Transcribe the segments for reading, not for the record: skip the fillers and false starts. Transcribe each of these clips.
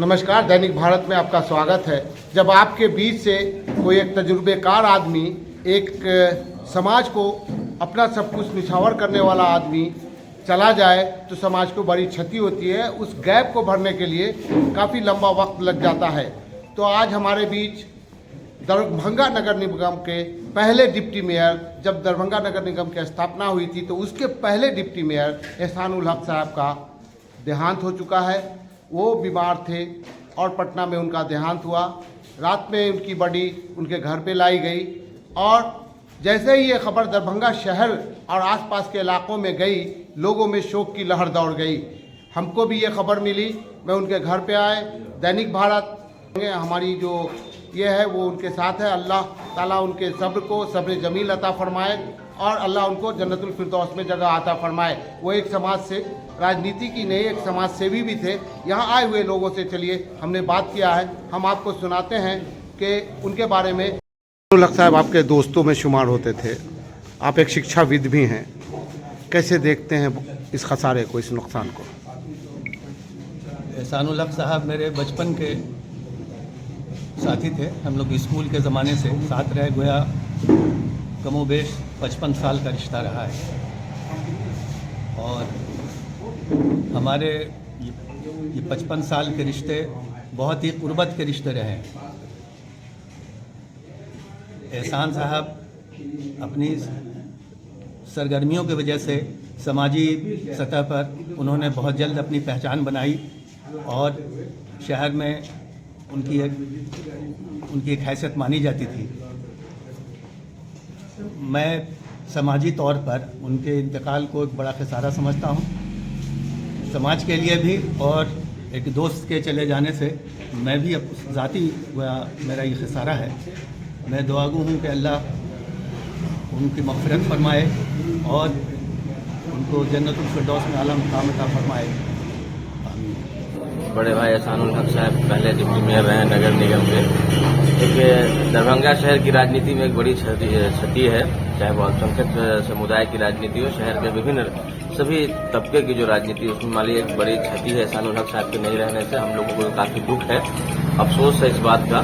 नमस्कार, दैनिक भारत में आपका स्वागत है। जब आपके बीच से कोई एक तजुर्बेकार आदमी, एक समाज को अपना सब कुछ निछावर करने वाला आदमी चला जाए तो समाज को बड़ी क्षति होती है। उस गैप को भरने के लिए काफ़ी लंबा वक्त लग जाता है। तो आज हमारे बीच दरभंगा नगर निगम के पहले डिप्टी मेयर, जब दरभंगा नगर निगम की स्थापना हुई थी तो उसके पहले डिप्टी मेयर एहसानुल हक साहब का देहांत हो चुका है। वो बीमार थे और पटना में उनका देहांत हुआ। रात में उनकी बॉडी उनके घर पे लाई गई और जैसे ही ये खबर दरभंगा शहर और आसपास के इलाकों में गई, लोगों में शोक की लहर दौड़ गई। हमको भी ये खबर मिली, मैं उनके घर पे आए। दैनिक भारत हमारी जो ये है वो उनके साथ है। अल्लाह ताला उनके सब्र को सब्र जमील अता फरमाए और अल्लाह उनको जन्नतुल फिरदौस में जगह अता फरमाए। वो एक समाज से, राजनीति की नहीं, एक समाज सेवी भी थे। यहाँ आए हुए लोगों से चलिए हमने बात किया है, हम आपको सुनाते हैं कि उनके बारे में। लक साहब आपके दोस्तों में शुमार होते थे, आप एक शिक्षाविद भी हैं, कैसे देखते हैं इस खसारे को, इस नुकसान को? एहसानुल हक साहब मेरे बचपन के साथी थे। हम लोग स्कूल के ज़माने से साथ रह गोया कमोबेश 55 साल का रिश्ता रहा है और हमारे ये 55 साल के रिश्ते बहुत ही कुर्बत के रिश्ते रहे हैं। एहसान साहब अपनी सरगर्मियों की वजह से समाजी सतह पर उन्होंने बहुत जल्द अपनी पहचान बनाई और शहर में उनकी एक हैसियत मानी जाती थी। मैं समाजी तौर पर उनके इंतकाल को एक बड़ा खसारा समझता हूँ, समाज के लिए भी, और एक दोस्त के चले जाने से मैं भी अब ज़ाती मेरा ये खसारा है। मैं दुआगू हूँ कि अल्लाह उनकी मग़फ़िरत फरमाए और उनको जन्नतुल फिरदौस में आला मुक़ाम अता फरमाए। बड़े भाई एहसानुल हक साहब पहले डिप्टी मेयर रहे नगर निगम के। एक दरभंगा शहर की राजनीति में एक बड़ी क्षति है, चाहे वो अल्पसंख्यक समुदाय की राजनीति हो, शहर के विभिन्न सभी तबके की जो राजनीति है उसमें माली एक बड़ी क्षति है। एहसानुल हक साहब के नहीं रहने से हम लोगों को काफ़ी दुख है, अफसोस है इस बात का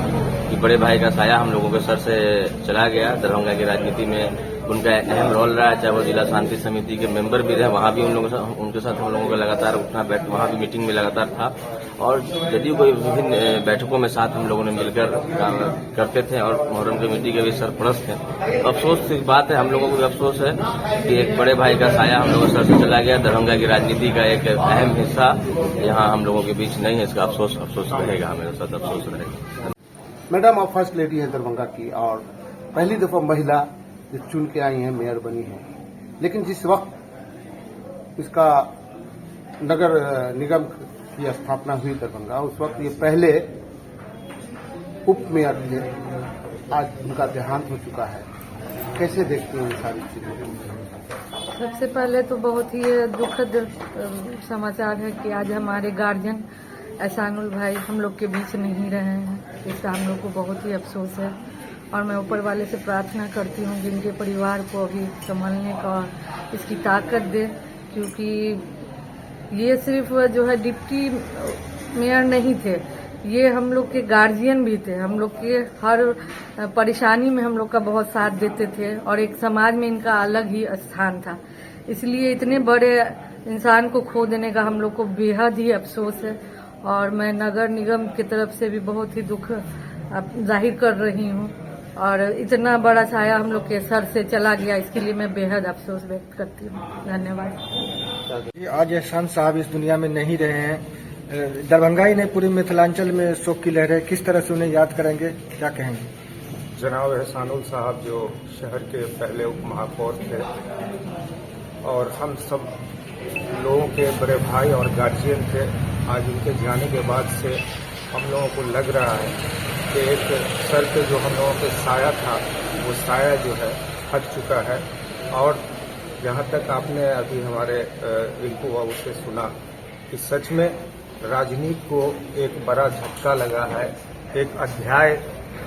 कि बड़े भाई का साया हम लोगों के सर से चला गया। दरभंगा की राजनीति में उनका अहम रोल रहा है, चाहे वो जिला शांति समिति के मेंबर भी रहे, वहाँ भी उनके साथ हम लोगों का लगातार उठना बैठ, वहाँ भी मीटिंग में लगातार था और जदयू को विभिन्न बैठकों में साथ हम लोगों ने मिलकर काम करते थे और मुहर्रम कमेटी के भी सरपरस्त थे। अफसोस की बात है, हम लोगों को भी अफसोस है कि एक बड़े भाई का साया हम लोगों के सर से चला गया। दरभंगा की राजनीति का एक अहम हिस्सा यहाँ हम लोगों के बीच नहीं है, इसका अफसोस रहेगा, हमें साथ अफसोस रहेगा। मैडम, आप फर्स्ट लेडी हैं दरभंगा की और पहली दफ़ा महिला जो चुन के आई हैं, मेयर बनी है। लेकिन जिस वक्त इसका नगर निगम की स्थापना हुई दरभंगा, उस वक्त ये पहले उप मेयर थे, आज उनका देहांत हो चुका है। कैसे देखते हैं ये सारी चीजें? सबसे पहले तो बहुत ही दुखद समाचार है कि आज हमारे गार्जियन एहसानुल भाई हम लोग के बीच नहीं रहे हैं। इसका हम लोग को बहुत ही अफसोस है और मैं ऊपर वाले से प्रार्थना करती हूँ कि इनके परिवार को अभी संभलने का इसकी ताकत दे, क्योंकि ये सिर्फ जो है डिप्टी मेयर नहीं थे, ये हम लोग के गार्जियन भी थे। हम लोग के हर परेशानी में हम लोग का बहुत साथ देते थे और एक समाज में इनका अलग ही स्थान था। इसलिए इतने बड़े इंसान को खो देने का हम लोग को बेहद ही अफसोस है और मैं नगर निगम की तरफ से भी बहुत ही दुख जाहिर कर रही हूँ और इतना बड़ा छाया हम लोग के सर से चला गया, इसके लिए मैं बेहद अफसोस व्यक्त करती हूँ। धन्यवाद। आज एहसान साहब इस दुनिया में नहीं रहे हैं। दरभंगा ही नहीं, पूरे मिथिलांचल में शोक की लहर है। किस तरह से उन्हें याद करेंगे, क्या कहेंगे? जनाब एहसानुल साहब जो शहर के पहले उप महापौर थे और हम सब लोगों के बड़े भाई और गार्जियन थे, आज उनके जाने के बाद से हम लोगों को लग रहा है कि एक सर पे जो हम लोगों के साया था, वो साया जो है हट चुका है। और जहाँ तक आपने अभी हमारे रिंकू बाबू से सुना कि सच में राजनीति को एक बड़ा झटका लगा है, एक अध्याय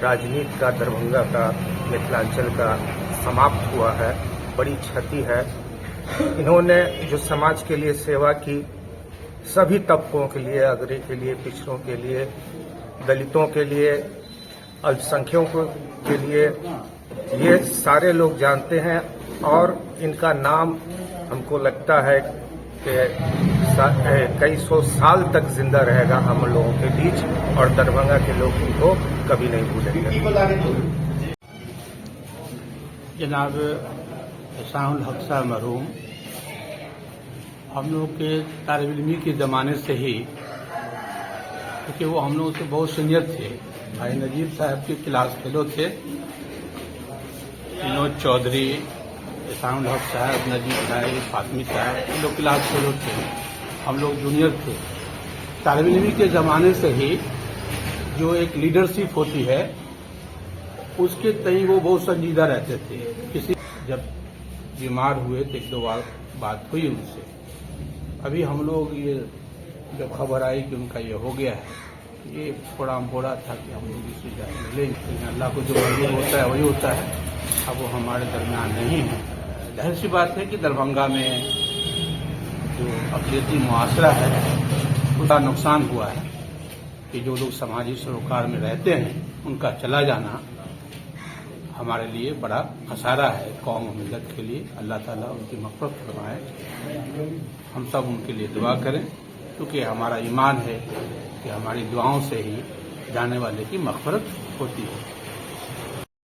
राजनीति का दरभंगा का, मिथिलांचल का समाप्त हुआ है। बड़ी क्षति है। इन्होंने जो समाज के लिए सेवा की, सभी तबकों के लिए, अग्रणी के लिए, पिछड़ों के लिए, दलितों के लिए, अल्पसंख्यकों के लिए, ये सारे लोग जानते हैं और इनका नाम हमको लगता है कि कई सौ साल तक जिंदा रहेगा हम लोगों के बीच और दरभंगा के लोग इनको कभी नहीं भूलेंगे। जनाब एहसानुल हक साहब मरहूम हम लोग के तालिब इल्मी के ज़माने से ही, क्योंकि वो हम लोगों से बहुत सीनियर थे। भाई नजीब साहब के क्लास फेलो थे, विनोद चौधरी, एहसानुल हक साहब, नजीब भाई, फातमी साहब, ये लोग क्लास फेलो थे, हम लोग जूनियर थे। तालिब इल्मी के ज़माने से ही जो एक लीडरशिप होती है उसके तई वो बहुत संजीदा रहते थे। किसी जब बीमार हुए तो एक दो बार बात हुई उनसे। अभी हम लोग ये जब खबर आई कि उनका ये हो गया है, ये थोड़ा बोरा था कि हम लोग इसी जाए मिलेंगे। अल्लाह को जो मंजूर होता है वही होता है। अब वो हमारे दरमियान नहीं है। जाहिर सी बात है कि दरभंगा में जो अक़लियती मुआशरा है उसका नुकसान हुआ है कि जो लोग समाजी सरोकार में रहते हैं उनका चला जाना हमारे लिए बड़ा खसारा है, कौम और मिल्लत के लिए। अल्लाह ताला उनकी मग़फ़िरत फरमाए। हम सब उनके लिए दुआ करें, क्योंकि हमारा ईमान है कि हमारी दुआओं से ही जाने वाले की मग़फ़िरत होती है।